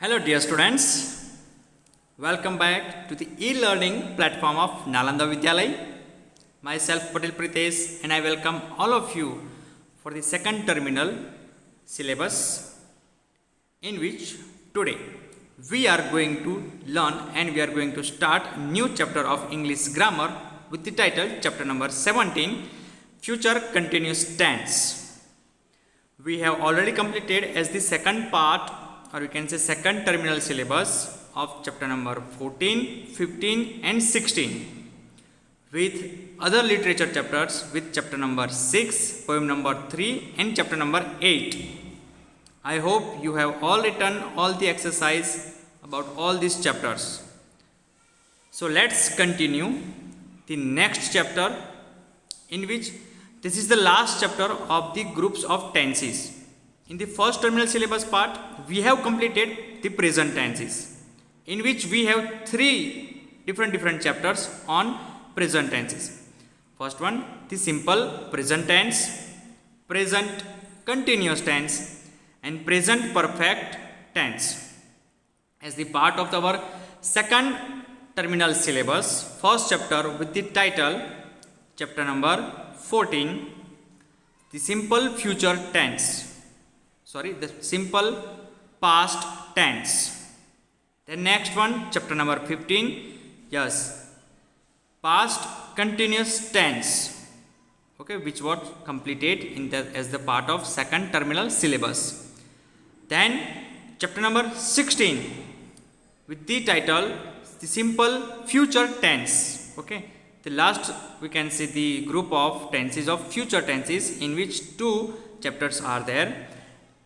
Hello dear students, welcome back to the e-learning platform of Nalanda Vidyalay. Myself Patel Pritesh and I welcome all of you for the second terminal syllabus in which today we are going to learn and we are going to start a new chapter of English grammar with the title chapter number 17, Future Continuous Tense. We have already completed as the second part, or we can say second terminal syllabus of chapter number 14, 15 and 16 with other literature chapters with chapter number 6, poem number 3 and chapter number 8. I hope you have all written all the exercise about all these chapters. So let's continue the next chapter, in which this is the last chapter of the groups of tenses. In the first terminal syllabus part, we have completed the present tenses, in which we have three different chapters on present tenses. First one, the simple present tense, present continuous tense and present perfect tense. As the part of our second terminal syllabus, first chapter with the title chapter number 14, the simple future tense. The simple past tense. The next one, chapter number 15, past continuous tense, which was completed in as the part of second terminal syllabus. Then chapter number 16 with the title the simple future tense. The last, we can see the group of tenses of future tenses, in which two chapters are there.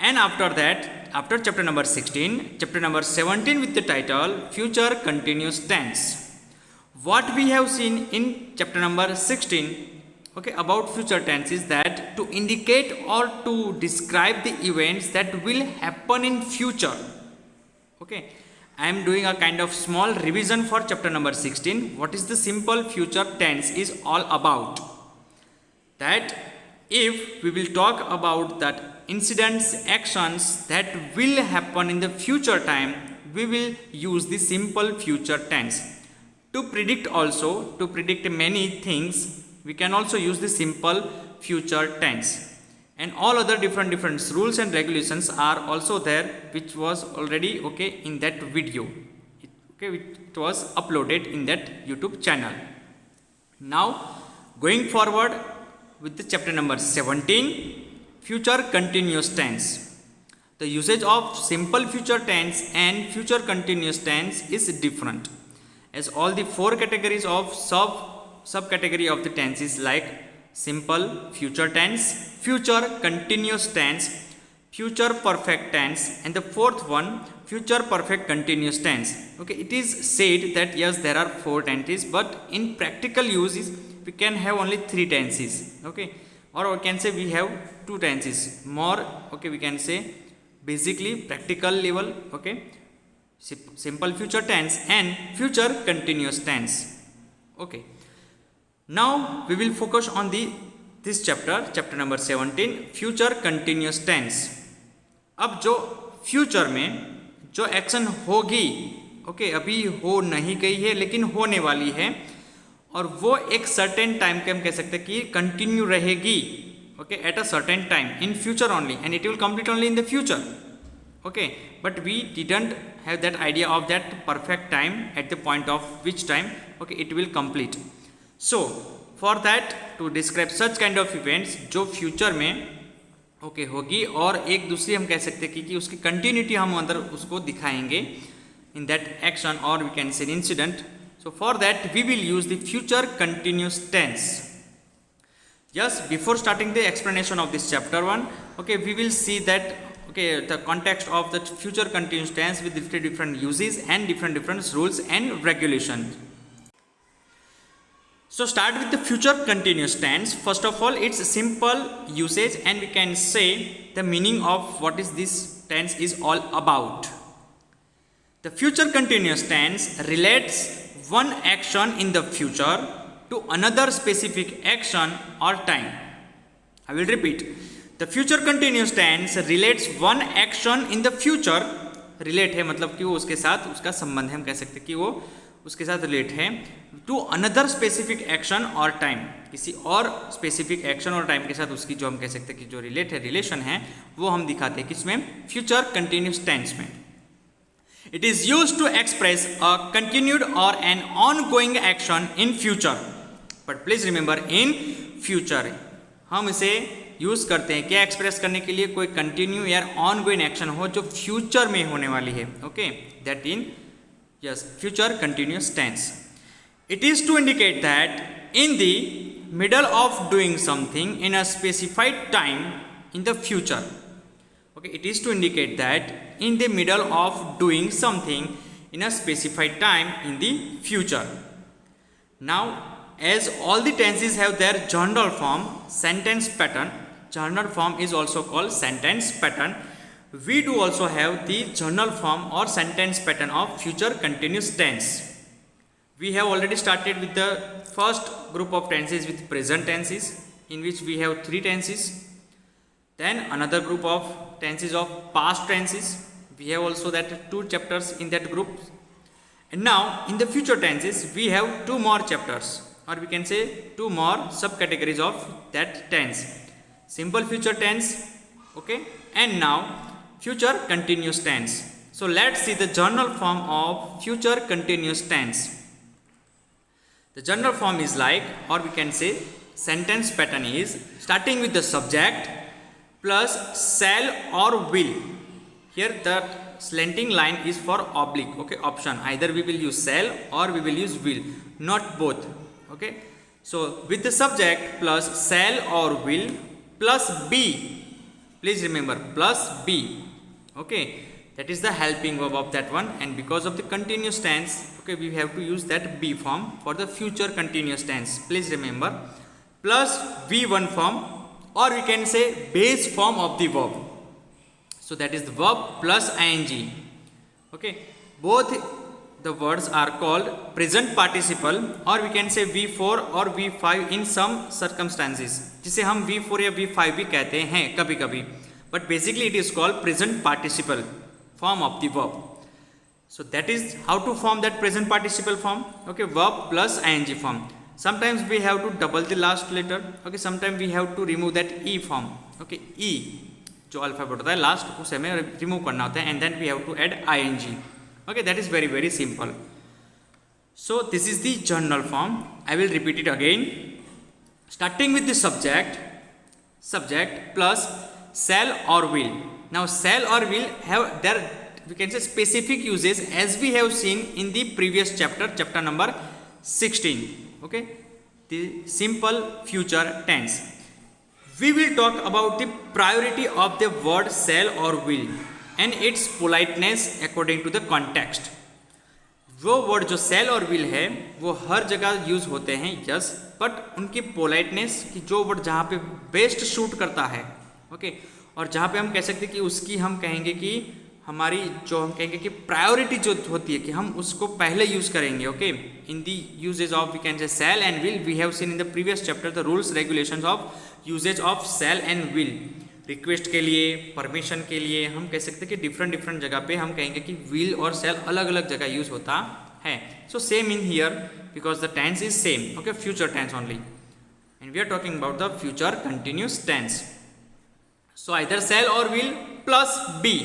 And after that, after chapter number 16, chapter number 17 with the title Future Continuous Tense. What we have seen in chapter number 16, about future tense is that to indicate or to describe the events that will happen in future. I am doing a kind of small revision for chapter number 16. What is the simple future tense is all about? That if we will talk about that incidents, actions that will happen in the future time, we will use the simple future tense. To predict also, to predict many things, we can also use the simple future tense. And all other different rules and regulations are also there, which was already in that video. It was uploaded in that YouTube channel. Now, going forward with the chapter number 17, future continuous tense. The usage of simple future tense and future continuous tense is different, as all the four categories of subcategory of the tenses like simple future tense, future continuous tense, future perfect tense, and the fourth one, future perfect continuous tense. It is said that yes, there are four tenses, but in practical uses we can have only three tenses. Or we can say we have two tenses more. We can say basically practical level. Simple future tense and future continuous tense. Now we will focus on this chapter number 17, future continuous tense. अब जो future में जो action होगी, अभी हो नहीं गई है लेकिन होने वाली है, और वो एक सर्टेन टाइम के हम कह सकते हैं कि कंटिन्यू रहेगी, at a certain time in future only, and it will complete only in the future. But we didn't have that idea of that perfect time at the point of which time it will complete. So for that, to describe such kind of events जो future में होगी, और एक दूसरी हम कह सकते हैं कि उसकी कंटिन्यूटी हम अंदर उसको दिखाएंगे इन दैट एक्शन, और we can say incident. So for that we will use the future continuous tense. Before starting the explanation of this chapter 1, we will see that the context of the future continuous tense with different uses and different rules and regulations. So start with the future continuous tense. First of all, its simple usage, and we can say the meaning of what is this tense is all about. The future continuous tense relates one action in the future to another specific action or time. I will repeat. The future continuous tense relates one action in the future relate है, मतलब कि वो उसके साथ उसका संबंध है, हम कह सकते हैं कि वो उसके साथ रिलेट है टू अनदर स्पेसिफिक एक्शन और टाइम, किसी और स्पेसिफिक एक्शन और टाइम के साथ उसकी जो हम कह सकते हैं कि जो रिलेट है, रिलेशन है, वो हम दिखाते हैं किसमें, फ्यूचर कंटिन्यूस टेंस में। It is used to express a continued or an ongoing action in future, but please remember in future हम इसे यूज करते हैं क्या एक्सप्रेस करने के लिए, कोई कंटिन्यू या ऑन गोइंग एक्शन हो जो फ्यूचर में होने वाली है, okay, that in yes future continuous tense. It is to indicate that in the middle of doing something in a specified time in the future, okay, it is to indicate that in the middle of doing something in a specified time in the future. Now as all the tenses have their general form, sentence pattern, general form is also called sentence pattern, we do also have the general form or sentence pattern of future continuous tense. We have already started with the first group of tenses with present tenses, in which we have 3 tenses. Then another group of tenses of past tenses, we have also that 2 chapters in that group. And now in the future tenses we have 2 more chapters, or we can say 2 more subcategories of that tense, simple future tense, okay, and now future continuous tense. So let's see the general form of future continuous tense. The general form is like, or we can say sentence pattern is starting with the subject plus shall or will. Here the slanting line is for oblique, okay, option, either we will use shall or we will use will, not both, okay. So with the subject plus shall or will plus be, please remember plus be, okay, that is the helping verb of that one, and because of the continuous tense, okay, we have to use that be form for the future continuous tense, please remember, plus v1 form, or we can say base form of the verb. So that is the verb plus ing, okay. Both the words are called present participle, or we can say v4 or v5 in some circumstances, जिसे हम v4 या v5 भी कहते हैं कभी कभी, but basically it is called present participle form of the verb. So that is how to form that present participle form, okay, verb plus ing form. Sometimes we have to double the last letter, okay, sometimes we have to remove that e form, okay, e जो alphabet होता है last उसे हमें remove करना होता है, and then we have to add ing, okay, that is very very simple. So this is the general form. I will repeat it again, starting with the subject plus shall or will. Now shall or will have their, we can say, specific uses as we have seen in the previous chapter number 16, okay, the simple future tense. We will talk about the priority of the word shall or will and its politeness according to the context. वो word जो shall और will है वो हर जगह use होते हैं, yes, but उनकी politeness की जो वर्ड जहाँ पे बेस्ट शूट करता है, ओके, और जहाँ पे हम कह सकते हैं कि उसकी हम कहेंगे कि हमारी जो हम कहेंगे कि प्रायोरिटी जो होती है कि हम उसको पहले यूज करेंगे, okay, in the usages of we can say shall and will, we have seen in the previous chapter the rules regulations of usages of shall and will. Request के लिए, परमिशन के लिए हम कह सकते हैं कि डिफरेंट जगह पे हम कहेंगे कि विल और शैल अलग अलग जगह यूज होता है। So same in here because the tense is same, okay, future tense only, and we are talking about the future continuous tense. So either shall or will plus be,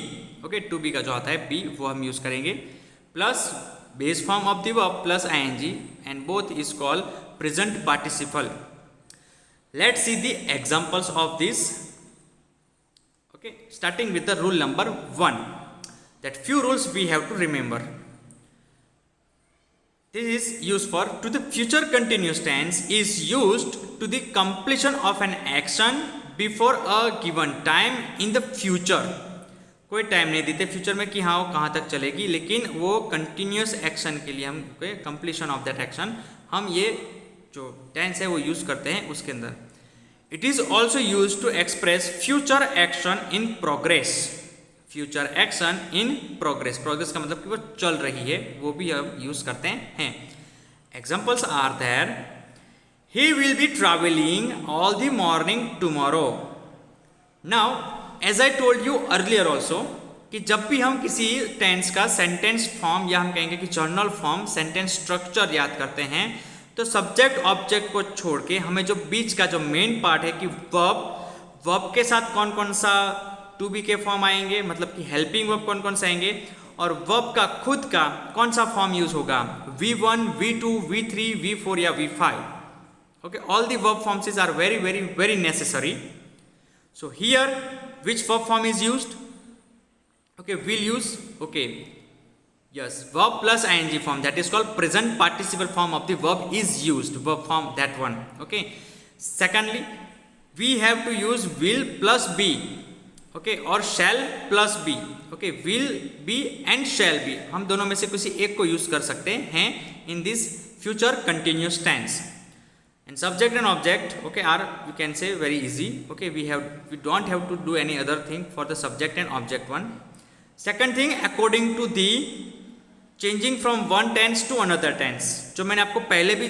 okay, to be का जो आता है be वो हम use करेंगे, plus base form of the verb plus ING, and both is called present participle. Let's see the examples of this, okay, starting with the rule number 1, that few rules we have to remember. This is used for to the future continuous tense is used to the completion of an action before a given time in the future। कोई time नहीं देते future में कि हाँ वो कहाँ तक चलेगी, लेकिन वो कंटिन्यूस एक्शन के लिए हम कंप्लीशन ऑफ दैट एक्शन हम ये जो टेंस है वो यूज करते हैं उसके अंदर। It is also use to express future action in progress. Future action in progress, progress का मतलब कि वो चल रही है, वो भी हम यूज करते हैं। Examples are there, he will be travelling all the morning tomorrow. Now as I told you earlier also, कि जब भी हम किसी टेंस का सेंटेंस फॉर्म या हम कहेंगे कि जर्नल फॉर्म सेंटेंस स्ट्रक्चर याद करते हैं तो सब्जेक्ट ऑब्जेक्ट को छोड़ के हमें जो बीच का जो मेन पार्ट है कि वर्ब के साथ कौन कौन सा टू बी के फॉर्म आएंगे, मतलब कि हेल्पिंग वर्ब कौन कौन से आएंगे, और वर्ब का खुद का कौन सा फॉर्म यूज होगा, V1, V2, V3, V4 या V5. Okay, all the verb forms are very necessary. So here which verb form is used? Okay, we'll use yes, verb plus ing form, that is called present participle form of the verb is used, verb form, that one. Okay, secondly we have to use will plus be, okay, or shall plus be. Okay, will be and shall be, हम दोनों में से किसी एक को use कर सकते हैं in this future continuous tense. And subject and object, okay, are, you can say, very easy. Okay, we don't have to do any other thing for the subject and object one. Second thing, according to the changing from one tense to another tense, जो मैंने आपको पहले भी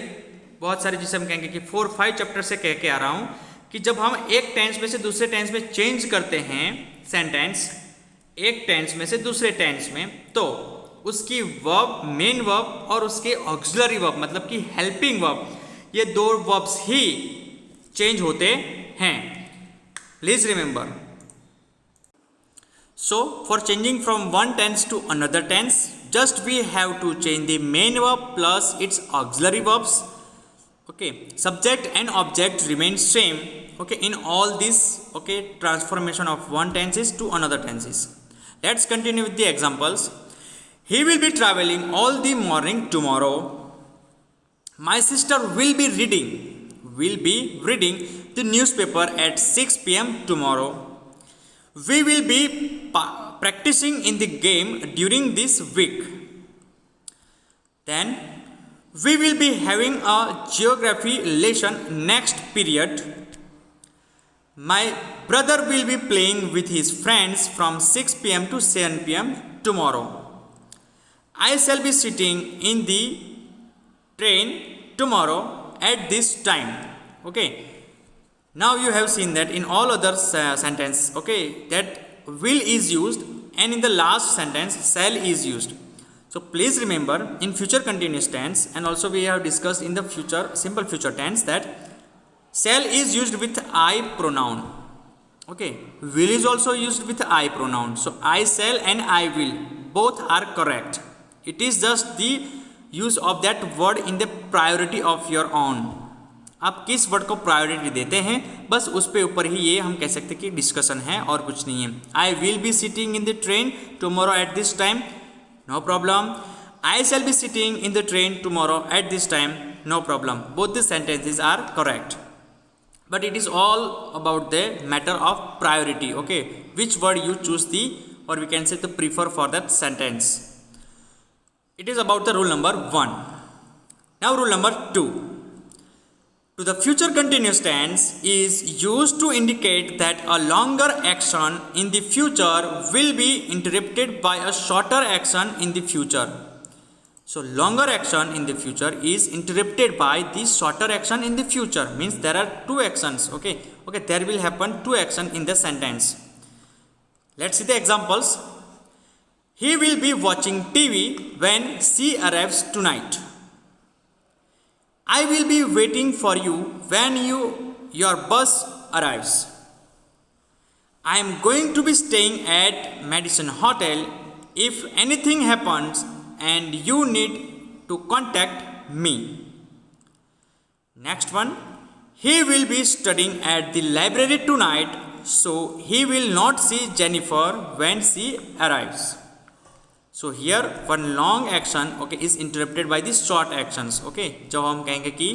बहुत सारे जिसे हम कहेंगे कि 4-5 चैप्टर से कह के आ रहा हूँ कि जब हम एक टेंस में से दूसरे टेंस में चेंज करते हैं सेंटेंस, एक टेंस में से दूसरे टेंस में, तो उसकी वर्ब, मेन वर्ब और उसके ऑक्सिलरी वर्ब मतलब कि हेल्पिंग वर्ब, ये दो वर्ब्स ही चेंज होते हैं. Please remember. So for changing from one tense to another tense, just we have to change the main verb plus its auxiliary verbs. Okay, subject and object remain same. Okay, in all this, okay, transformation of one tenses to another tenses. Let's continue with the examples. He will be traveling all the morning tomorrow. My sister will be reading the newspaper at 6 p.m. tomorrow. We will be practicing in the game during this week. Then we will be having a geography lesson next period. My brother will be playing with his friends from 6 p.m. to 7 p.m. tomorrow. I shall be sitting in the train tomorrow at this time. Okay, now you have seen that in all other sentence, okay, that will is used, and in the last sentence shall is used. So please remember, in future continuous tense, and also we have discussed in the future simple future tense, that shall is used with I pronoun. Okay, will is also used with I pronoun. So I shall and I will both are correct. It is just the use of that word in the priority of your own. आप किस word को priority देते हैं, बस उस पे ऊपर ही ये हम कह सकते हैं कि डिस्कशन है और कुछ नहीं है. I will be sitting in the train tomorrow at this time, no problem. I shall be sitting in the train tomorrow at this time, no problem. Both the sentences are correct, but it is all about the matter of priority. Okay, which word you choose the, or we can say the prefer for that sentence. It is about the rule number 1. Now rule number 2. To the future continuous tense is used to indicate that a longer action in the future will be interrupted by a shorter action in the future. So longer action in the future is interrupted by the shorter action in the future. Means there are two actions. Okay, there will happen two actions in the sentence. Let's see the examples. He will be watching TV when she arrives tonight. I will be waiting for you when your bus arrives. I am going to be staying at Madison Hotel. If anything happens and you need to contact me. Next one. He will be studying at the library tonight, so he will not see Jennifer when she arrives. So here one long action, okay, is interrupted by the short actions. Okay, जो हम कहेंगे कि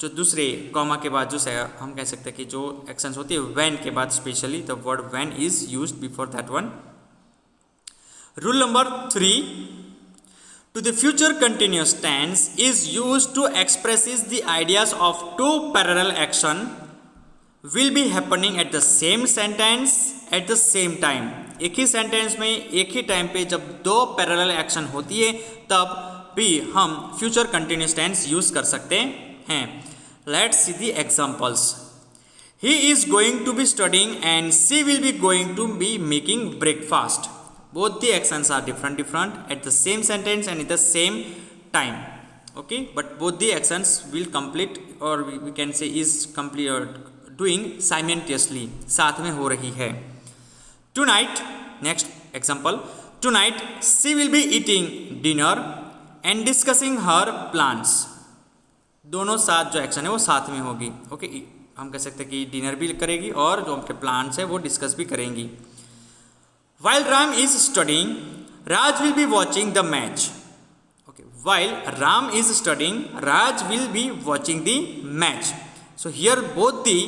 जो दूसरे comma के बाद जो हम कह सकते हैं कि जो एक्शंस होती है when के बाद, specially the word when is used before that one. Rule number 3. To the future continuous tense is used to expresses the ideas of two parallel action will be happening at the same sentence at the same time. एक ही sentence में एक ही time पे जब दो parallel action होती है तब भी हम फ्यूचर कंटिन्यूस टेंस यूज कर सकते हैं. Let's see the examples. He is going to be studying and she will be going to be making breakfast. both the actions are different at the same sentence and at the same time. Okay, but both the actions will complete, or we can say is complete or doing simultaneously, साथ में हो रही है. Tonight, next example, tonight she will be eating dinner and discussing her plans. दोनों साथ जो action है वो साथ में होगी. ओके, हम कह सकते हैं कि डिनर भी करेगी और जो उनके प्लान्स है वो डिस्कस भी करेंगी. While Ram is studying, Raj will be watching the match. Okay, while Ram is studying, Raj will be watching the match. So here both the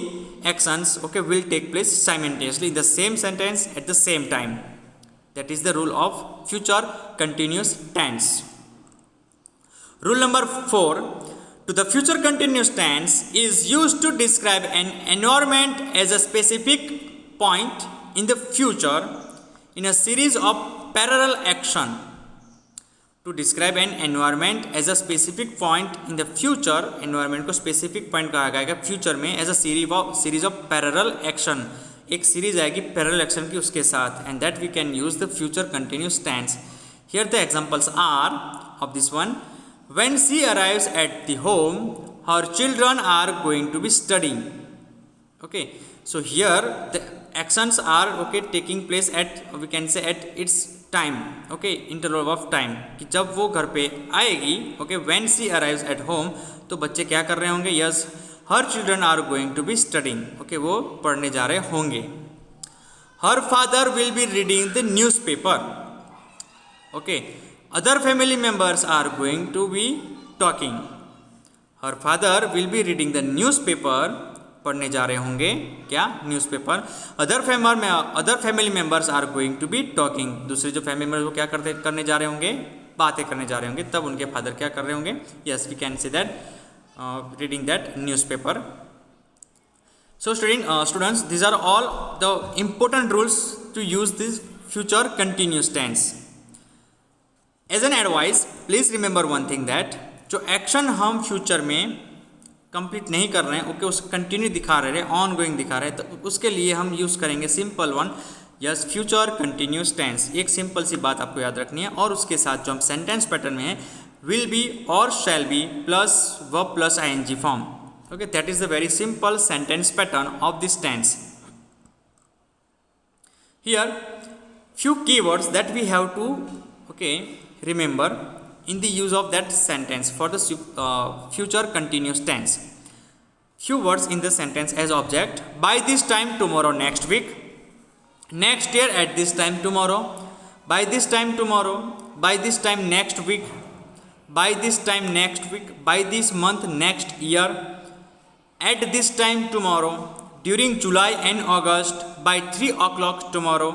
actions, okay, will take place simultaneously in the same sentence at the same time. That is the rule of future continuous tense. Rule number 4. To the future continuous tense is used to describe an environment as a specific point in the future in a series of parallel action. To describe an environment as a specific point in the future, environment को specific point कहा गया future में as a series of parallel action. एक series आएगी parallel action की उसके साथ, and that we can use the future continuous tense. Here the examples are of this one. When she arrives at the home, her children are going to be studying. Okay, so here the actions are, okay, taking place at, we can say, at its time, okay, interval of time, कि जब वो घर पे आएगी, okay, when she arrives at home, तो बच्चे क्या कर रहे होंगे? Yes, her children are going to be studying. Okay, वो पढ़ने जा रहे होंगे. Her father will be reading the newspaper. Okay, other family members are going to be talking. Her father will be reading the newspaper. पढ़ने जा रहे होंगे क्या? Newspaper. Other family members are going to be talking. दूसरे जो family members वो क्या करने जा रहे होंगे? बातें करने जा रहे होंगे. तब उनके फादर क्या कर रहे होंगे? Yes, we can say that reading that newspaper. So students, these are all the important rules to use this future continuous tense. As an advice, please remember one thing, that जो action हम future में complete नहीं कर रहे हैं, okay, उस continue दिखा रहे हैं, ऑन गोइंग दिखा रहे हैं, तो उसके लिए हम यूज़ करेंगे simple one, yes, future continuous tense. एक सिंपल सी बात आपको याद रखनी है. और उसके साथ जो हम सेंटेंस पैटर्न में है, विल बी और shall be plus verb plus ING form. Okay, that is the very simple sentence pattern of this tense. Here few keywords that we have to, okay, remember in the use of that sentence for the future continuous tense. Few words in the sentence as object: by this time tomorrow, next week, next year, at this time tomorrow, by this time tomorrow, by this time next week, by this time next week, by this month next year, at this time tomorrow, during July and August, by 3 o'clock tomorrow.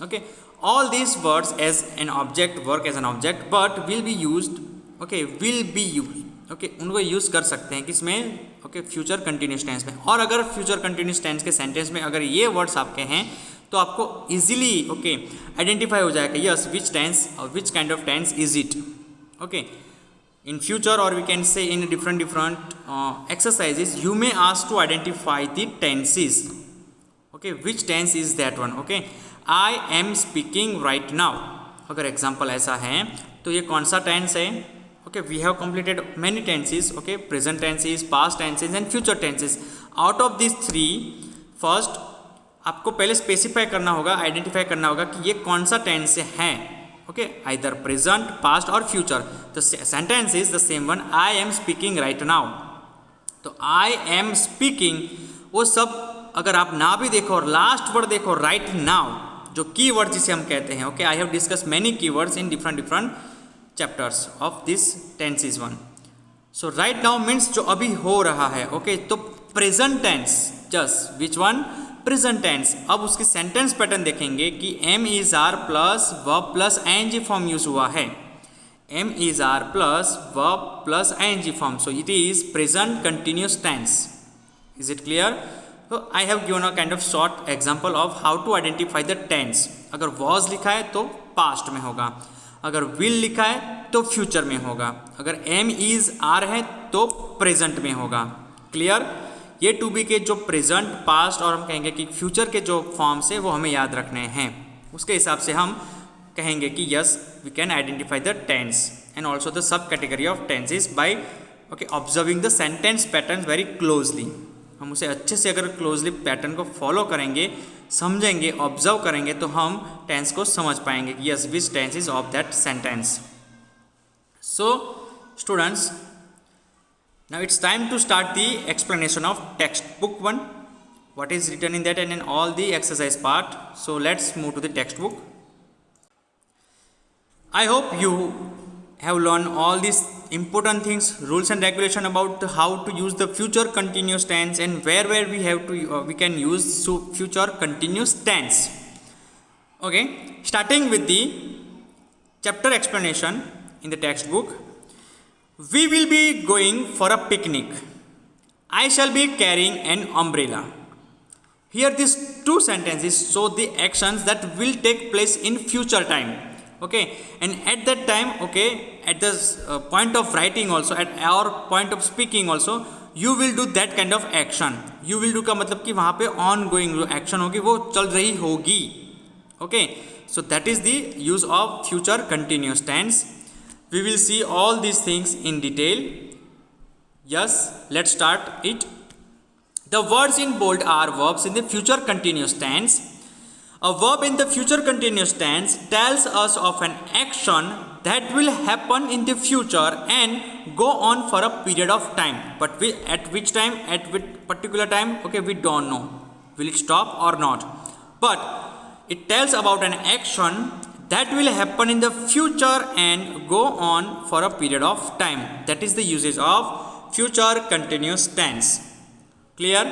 Okay, all these words as an object work as an object, but will be used, okay, will be used, okay, उनको use कर सकते हैं किसमें? okay, future continuous tense में. और अगर future continuous tense के sentence में अगर ये वर्ड्स आपके हैं, तो आपको इजीली, ओके, आइडेंटिफाई हो जाएगा, यस, विच टेंस और which kind of tense is it. Okay, in future, or we can say in different exercises, you may ask to identify the tenses. Okay, which tense is that one? Okay, I am speaking right now. अगर example ऐसा है तो ये कौन सा tense है? Okay, we have completed many tenses. Okay, present tenses, past tenses and future tenses. Out of this 3, first आपको पहले स्पेसिफाई करना होगा, आइडेंटिफाई करना होगा कि ये कौन सा टेंस है. ओके, आइदर प्रेजेंट, पास्ट और फ्यूचर. तो sentence is the same one, I am speaking right now. तो आई एम स्पीकिंग, वो सब अगर आप ना भी देखो और लास्ट वर्ड देखो, राइट नाउ, जो की वर्ड जिसे हम कहते हैं. Okay, I have discuss many key words in different chapters of this tenses one. So right now means जो अभी हो रहा है. ओके, तो present tense, just which one? Present tense. अब उसकी सेंटेंस पैटर्न देखेंगे कि am is are plus verb plus ING form use हुआ है. Am is are plus verb plus ING form, so it is present continuous tense. Is it clear? So I have given a kind of short example of how to identify the tense. अगर was लिखा है तो past में होगा, अगर will लिखा है तो future में होगा, अगर am is are है तो present में होगा. Clear? ये to be के जो present, past और हम कहेंगे कि future के जो forms है वो हमें याद रखने हैं. उसके हिसाब से हम कहेंगे कि yes we can identify the tense and also the sub category of tenses by okay observing the sentence pattern very closely. हम उसे अच्छे से अगर क्लोजली पैटर्न को फॉलो करेंगे, समझेंगे, ऑब्जर्व करेंगे तो हम टेंस को समझ पाएंगे कि yes which tense is of that sentence. So students, now it's time to start the explanation of textbook 1, what is written in that and in all the exercise part. So let's move to the textbook. I hope you have learned all these important things, rules and regulation about how to use the future continuous tense and where we have to we can use future continuous tense. Okay, starting with the chapter explanation in the textbook. We will be going for a picnic. I shall be carrying an umbrella. Here these two sentences show the actions that will take place in future time. Okay, and at that time, okay, at the point of writing also, at our point of speaking also, you will do that kind of action. You will do का मतलब कि वहाँ पे ongoing जो action होगी वो चल रही होगी. Okay, so that is the use of future continuous tense. We will see all these things in detail. Yes, let's start it. The words in bold are verbs in the future continuous tense. A verb in the future continuous tense tells us of an action that will happen in the future and go on for a period of time. But at which time, at which particular time, okay, we don't know. Will it stop or not? But it tells about an action that will happen in the future and go on for a period of time. That is the usage of future continuous tense. Clear?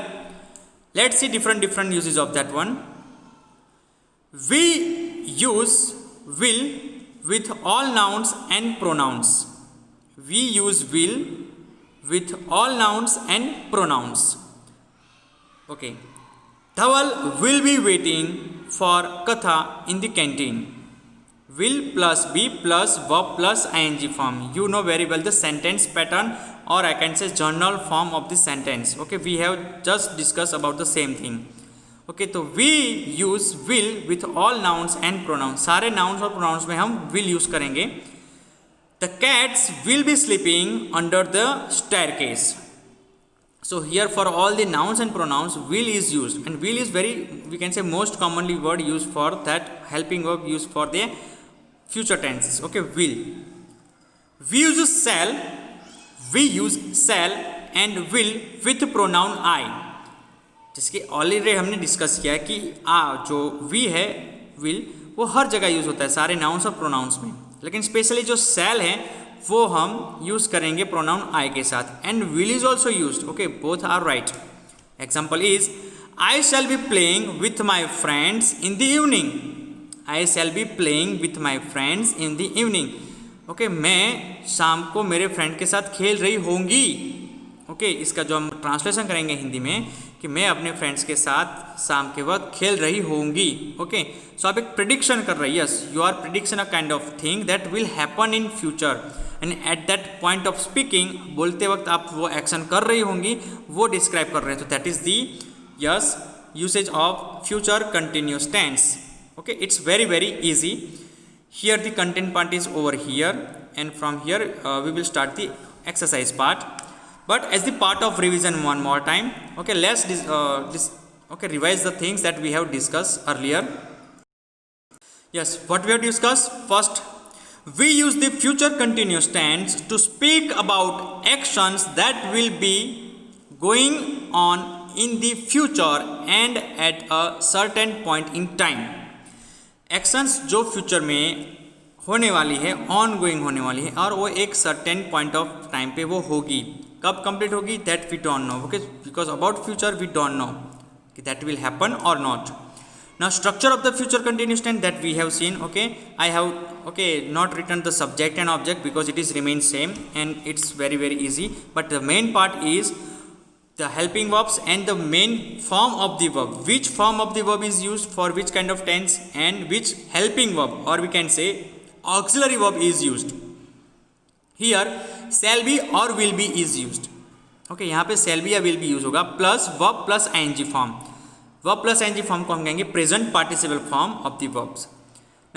Let's see different uses of that one. We use will with all nouns and pronouns. We use will with all nouns and pronouns. Okay. Dhawal will be waiting for Katha in the canteen. Will plus be plus verb plus ing form. You know very well the sentence pattern, or I can say general form of the sentence. Okay, we have just discussed about the same thing. Okay, so we use will with all nouns and pronouns. सारे nouns और pronouns में हम will use करेंगे. The cats will be sleeping under the staircase. So here for all the nouns and pronouns will is used, and will is very, we can say, most commonly word used for that, helping verb used for the future tenses. Okay, will. We use shall and will with pronoun I. जिसके already हमने discuss किया है कि जो we है will वो हर जगह use होता है सारे नाउन्स और प्रोनाउंस में, लेकिन स्पेशली जो shall है वो हम यूज करेंगे प्रोनाउन I के साथ. And will is also used. Okay, both are right. Example is I shall be playing with my friends in the evening. I shall be playing with my friends in the evening. Okay, मैं शाम को मेरे friend के साथ खेल रही होंगी. Okay, इसका जो हम ट्रांसलेशन करेंगे हिंदी में कि मैं अपने फ्रेंड्स के साथ शाम के वक्त खेल रही होंगी. Okay, so आप एक प्रिडिक्शन कर रही है. Yes, you are prediction a kind of thing that will happen in future. And at that point of speaking, बोलते वक्त आप वो एक्शन कर रही होंगी वो डिस्क्राइब कर रहे हैं. तो that is the yes usage of future continuous tense. Okay, it's very easy. Here the content part is over here, and from here we will start the exercise part. But as the part of revision one more time, okay, let's revise the things that we have discussed earlier. Yes, what we have discussed first, we use the future continuous tense to speak about actions that will be going on in the future and at a certain point in time. Actions जो future में होने वाली है, on going होने वाली है, और वो एक सर्टेन पॉइंट ऑफ टाइम पे वो होगी. कब कंप्लीट होगी that we don't know. Okay, because about future we don't know कि दैट विल हैपन और not. Now structure of the future continuous tense that we have seen. Okay, I have not written the subject and object because it is remain same and it's very easy. But the main part is the helping verbs and the main form of the verb. Which form of the verb is used for which kind of tense, and which helping verb, or we can say auxiliary verb, is used. Here shall be or will be is used. Okay, यहाँ पे shall be या will be use होगा plus verb plus ing form. Verb plus ing form को हम कहेंगे present participle form of the verbs.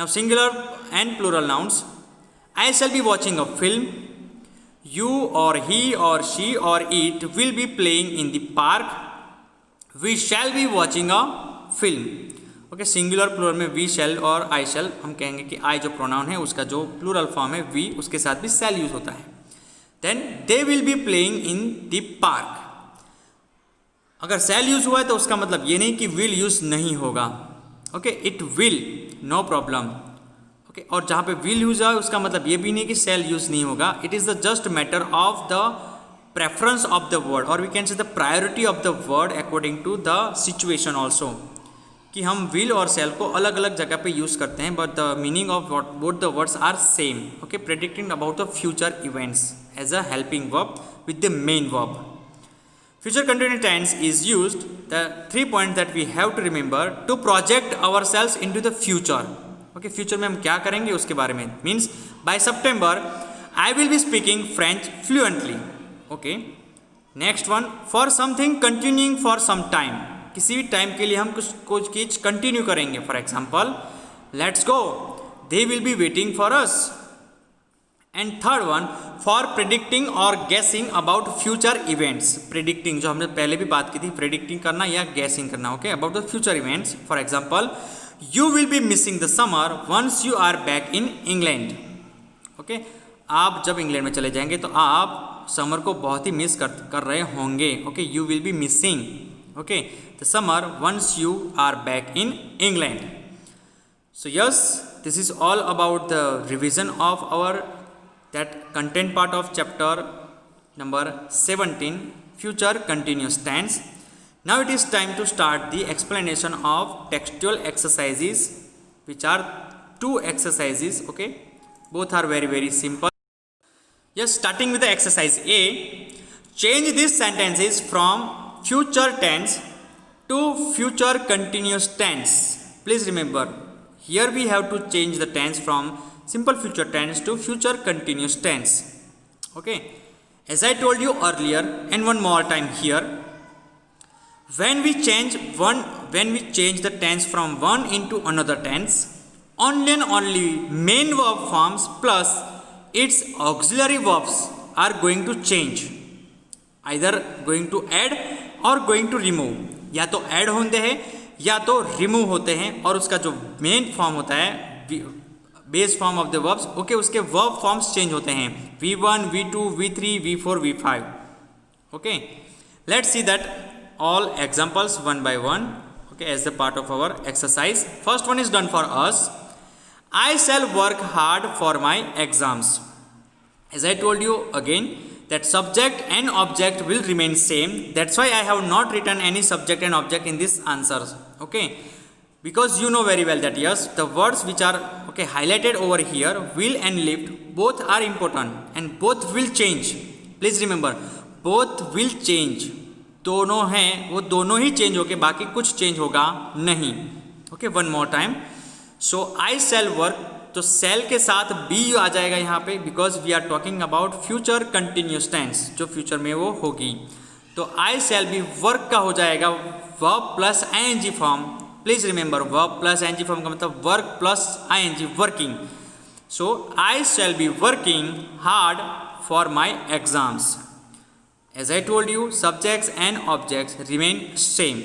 Now singular and plural nouns. I shall be watching a film. You or he or she or it will be playing in the park. We shall be watching a film. Okay, singular plural में we shall और I शैल हम कहेंगे कि आई जो pronoun है उसका जो plural form है वी, उसके साथ भी शैल यूज होता है. Then they will be playing in the park. अगर शैल यूज हुआ है तो उसका मतलब ये नहीं कि विल यूज नहीं होगा. Okay, it will, no problem. Okay, और जहाँ पे विल यूज है उसका मतलब ये भी नहीं कि शैल यूज नहीं होगा. It is the just matter of the preference of the word or we can say the priority of the word according to the situation also, कि हम विल और शैल को अलग अलग जगह पे यूज करते हैं, but the meaning of both the words are same. Okay, predicting about the future events as a helping verb with the main verb. Future continuous tense is used, the 3 points that we have to remember, to project ourselves into the future. Okay, future में हम क्या करेंगे उसके बारे में. Means by September I will be speaking French fluently. Okay, next one, for something continuing for some time. किसी भी time के लिए हम कुछ चीज कंटिन्यू करेंगे. For example, let's go, they will be waiting for us. And third one, for predicting और गेसिंग अबाउट फ्यूचर इवेंट्स. प्रिडिक्टिंग जो हमने पहले भी बात की थी, प्रिडिक्टिंग करना या गेसिंग करना. Okay, about the future events. For example, you will be missing the summer once you are back in England. Okay, आप जब इंग्लैंड में चले जाएंगे तो आप समर को बहुत ही मिस कर रहे होंगे. Okay, you will be missing okay the summer once you are back in England. So yes, this is all about the revision of our that content part of chapter number 17, future continuous tense. Now it is time to start the explanation of textual exercises, which are 2 exercises. Okay, both are very simple. Yes, starting with the exercise A. Change these sentences from future tense to future continuous tense. Please remember, here we have to change the tense from simple future tense to future continuous tense. Okay, as I told you earlier, and one more time here, when we change the tense from one into another tense, only and only main verb forms plus its auxiliary verbs are going to change, either going to add और going to remove. या तो add होते हैं या तो remove होते हैं, और उसका जो मेन फॉर्म होता है base form of the verbs, okay, उसके वर्ब फॉर्म्स चेंज होते हैं. V1, V2, V3, V4, V5. Okay, let's see that all examples one by one. Okay, as the part of our exercise. First one is done for us. I shall work hard for my exams. As I told you again, that subject and object will remain same. That's why I have not written any subject and object in this answers. Okay, because you know very well that yes, the words which are okay highlighted over here, will and lived, both are important and both will change. Please remember, both will change. दोनों हैं, वो दोनों ही change होके बाकी कुछ change होगा नहीं. Okay, one more time. So I shall work, तो सेल के साथ बी आ जाएगा यहाँ पे, because we are talking about future continuous tense, जो फ्यूचर में वो होगी. तो आई शैल बी वर्क का हो जाएगा verb plus ING form. Please remember, verb plus ING form का मतलब work plus ING, working. So I shall be working hard for my exams. As I told you, subjects and objects remain same.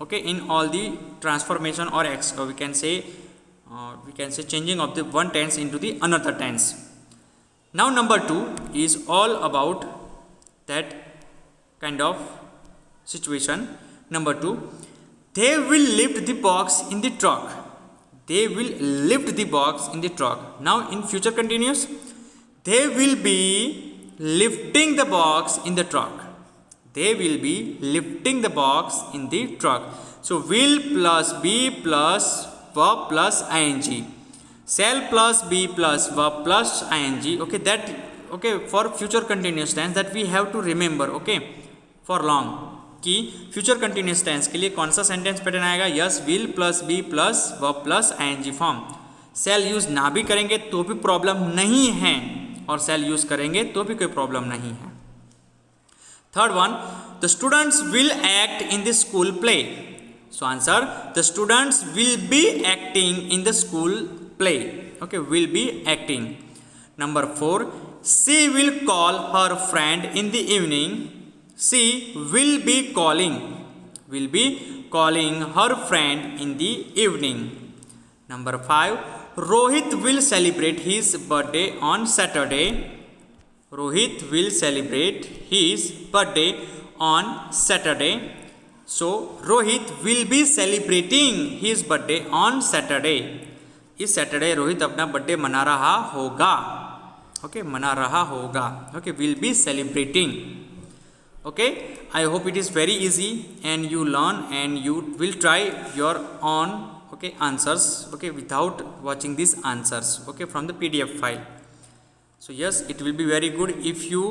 Okay, in all the transformation और we can say changing of the one tense into the another tense. Now number 2 is all about that kind of situation. Number 2, they will lift the box in the truck. They will lift the box in the truck. Now in future continuous, they will be lifting the box in the truck. They will be lifting the box in the truck. So will plus be plus verb plus ing, shall plus be plus verb plus ing. Okay, that okay for future continuous tense that we have to remember. Okay, for long कि future continuous tense के लिए कौन सा sentence pattern आएगा. Yes, will plus be plus verb plus ing form. shall use ना भी करेंगे तो भी प्रॉब्लम नहीं है, और shall यूज करेंगे तो भी कोई प्रॉब्लम नहीं है. Third one, the students will act in the school play. So answer, the students will be acting in the school play. Okay, will be acting. Number 4, she will call her friend in the evening. She will be calling her friend in the evening. Number 5, Rohit will celebrate his birthday on Saturday. Rohit will celebrate his birthday on Saturday. So Rohit will be celebrating his birthday on Saturday. इस Saturday Rohit अपना birthday मना रहा होगा. Okay, मना रहा होगा. Okay, will be celebrating. Okay, I hope it is very easy and you learn and you will try your on okay answers, okay, without watching these answers, okay, from the PDF file. So yes, it will be very good if you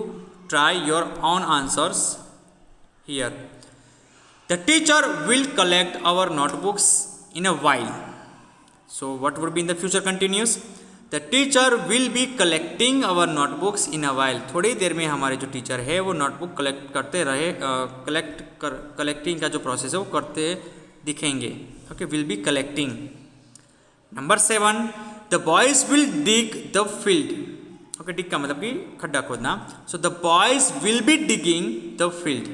try your own answers here. The teacher will collect our notebooks in a while. So what would be in the future continuous? The teacher will be collecting our notebooks in a while. थोड़ी देर में हमारे जो teacher है वो notebook collect करते रहे, collecting का जो प्रोसेस है वो करते दिखेंगे. Okay, will be collecting. Number 7, the boys will dig the field. Okay, dig का मतलब कि खड्डा खोदना. So the boys will be digging the field.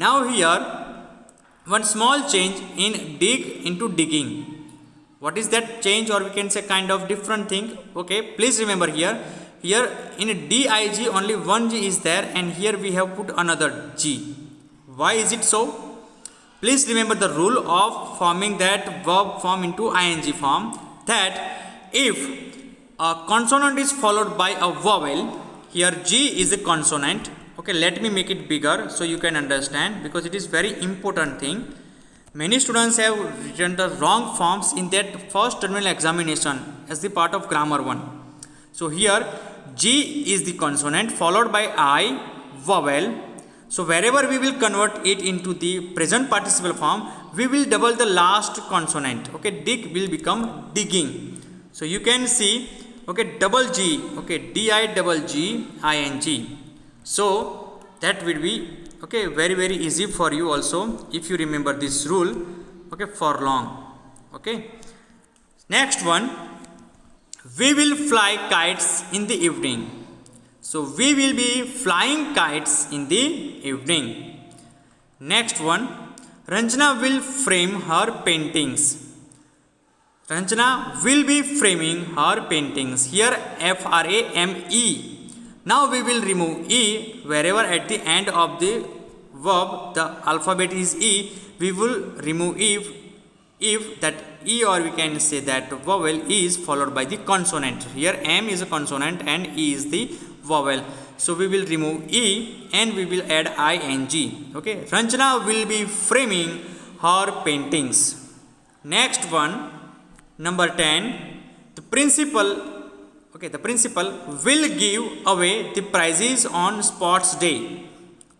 Now here one small change in dig into digging. What is that change, or we can say kind of different thing? Okay, please remember here in dig only one G is there, and here we have put another G. Why is it so? Please remember the rule of forming that verb form into ing form, that if a consonant is followed by a vowel, here G is a consonant. Okay, let me make it bigger so you can understand, because it is very important thing. Many students have written the wrong forms in that first terminal examination as the part of grammar 1. So here G is the consonant followed by I vowel. So wherever we will convert it into the present participle form, we will double the last consonant. Okay, dig will become digging. So you can see, okay, double G, okay, di double G ing. So that will be, okay, very very easy for you also if you remember this rule, okay, for long. Okay, next one, we will fly kites in the evening. So we will be flying kites in the evening. Next one, Ranjana will frame her paintings. Ranjana will be framing her paintings. Here frame. Now we will remove e wherever at the end of the verb the alphabet is e. We will remove if that e, or we can say that vowel is followed by the consonant. Here m is a consonant and e is the vowel. So we will remove e and we will add ing. Okay, Ranjana will be framing her paintings. Next one, number 10, the principal will give away the prizes on sports day.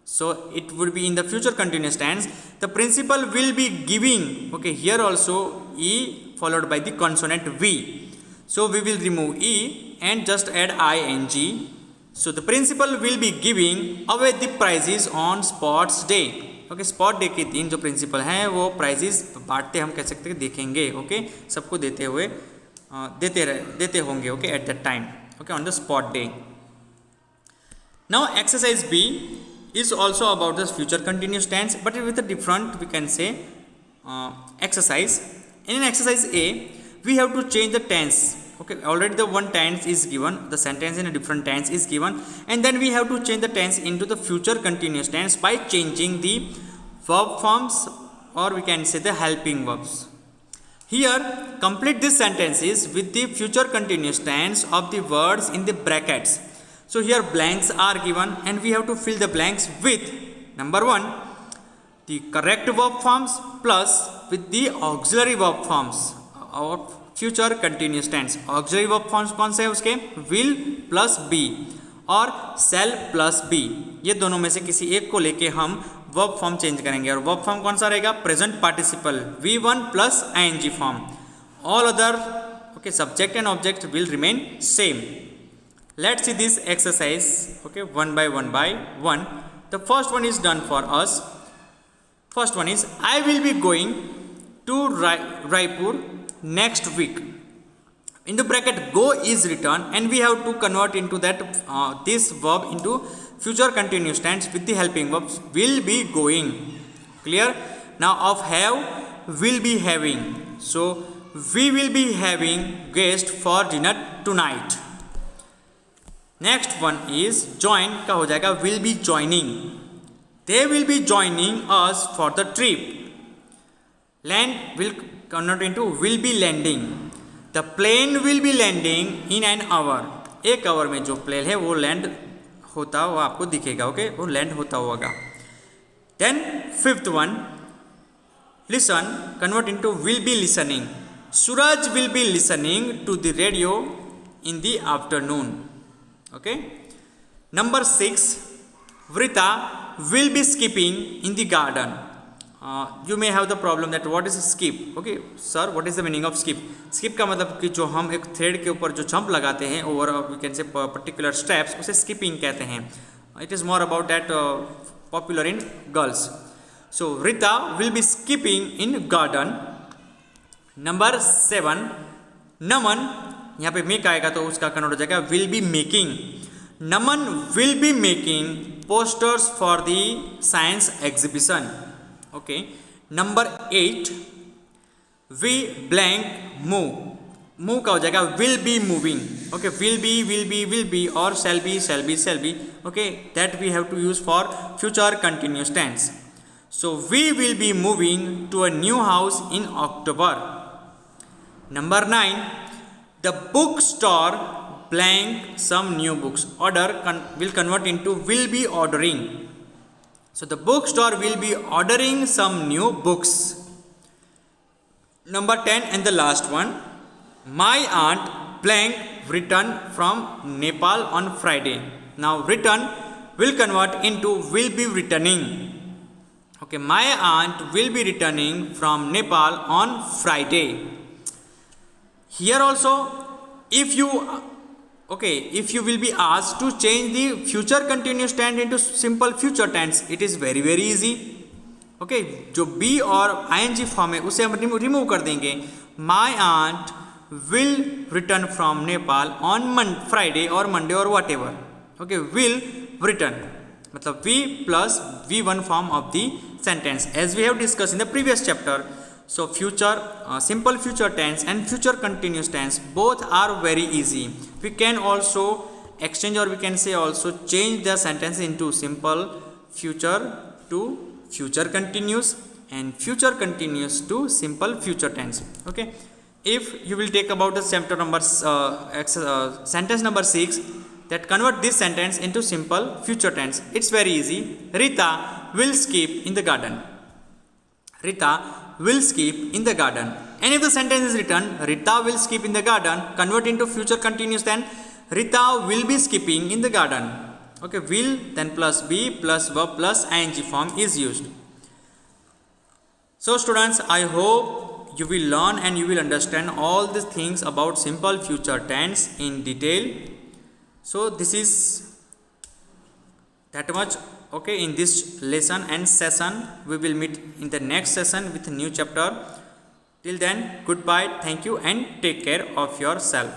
So it would be in the future continuous tense. The principal will be giving. Okay, here also e followed by the consonant v. So we will remove e and just add ing. So the principal will be giving away the prizes on sports day. Okay, sport day के दिन जो principal हैं वो prices बांटते, हम कह सकते हैं देखेंगे. ओके, सबको देते हुए देते होंगे. Okay, at that time. Okay, on the spot day. Now exercise B is also about the future continuous tense, but with a different, we can say, exercise. In exercise A, we have to change the tense. Okay, already the one tense is given, the sentence in a different tense is given, and then we have to change the tense into the future continuous tense by changing the verb forms, or we can say the helping verbs. Here, complete these sentences with the future continuous tense of the words in the brackets. So here blanks are given and we have to fill the blanks with, number 1, the correct verb forms plus with the auxiliary verb forms of future continuous tense. Auxiliary verb forms कौन से है उसके? will plus be और shall plus be. ये दोनों में से किसी एक को लेके हम verb form चेंज करेंगे, और verb form कौन सा रहेगा? present participle V1 plus ing form. All other, okay, subject and object will remain same. Let's see this exercise, okay, one by one. The first one is done for us. First one is, I will be going to Raipur next week. into bracket go is written, and we have to convert into that this verb into future continuous tense with the helping verbs will be going. Clear? Now of have, will be having. So we will be having guest for dinner tonight. Next one is join का हो जाएगा will be joining. They will be joining us for the trip. Land will convert into will be landing. The plane will be landing in an hour. एक our में जो plane है वो land होता हुआ आपको दिखेगा. ओके, वो लैंड होता होगा. Then fifth one, listen convert into will be listening. Suraj will be listening to the radio in the afternoon. Okay. Number 6, Vrita will be skipping in the garden. You may have the problem that what is skip. Okay sir, what is the meaning of skip? Skip का मतलब कि जो हम एक thread के ऊपर जो jump लगाते हैं over we can say particular steps, उसे स्किपिंग कहते हैं. It is more about that popular in girls. So Vrita will be skipping in garden. Number 7, Naman, यहाँ पे मेक आएगा तो उसका कन्वर्ट हो जाएगा will be making. Naman will be making posters for the science exhibition. Okay. Number 8, we blank move. Move का हो जाएगा will be moving. Okay, will be or shall be. Okay, that we have to use for future continuous tense. So we will be moving to a new house in October. Number 9, the bookstore blank some new books. Order will convert into will be ordering. So the bookstore will be ordering some new books. Number 10 and the last one, my aunt blank returned from Nepal on Friday. Now return will convert into will be returning. Okay, my aunt will be returning from Nepal on Friday. Here also, if you will be asked to change the future continuous tense into simple future tense, it is very easy. Okay, जो be और ing form है उसे हम remove कर देंगे. My aunt will return from Nepal on Friday or Monday or whatever. Okay, will return मतलब we plus V1 form of the sentence as we have discussed in the previous chapter. So future, simple future tense and future continuous tense both are very easy. We can also exchange or we can say also change the sentence into simple future to future continuous and future continuous to simple future tense. Okay. If you will take about the chapter number sentence number 6 that convert this sentence into simple future tense, it's very easy. Rita will skip in the garden. Rita will skip in the garden. And if the sentence is written Rita will skip in the garden, convert into future continuous, then Rita will be skipping in the garden. Okay, will then plus be plus verb plus ing form is used. So students, I hope you will learn and you will understand all these things about simple future tense in detail. So this is that much. Okay, in this lesson and session we will meet in the next session with a new chapter. Till then, goodbye, thank you and take care of yourself.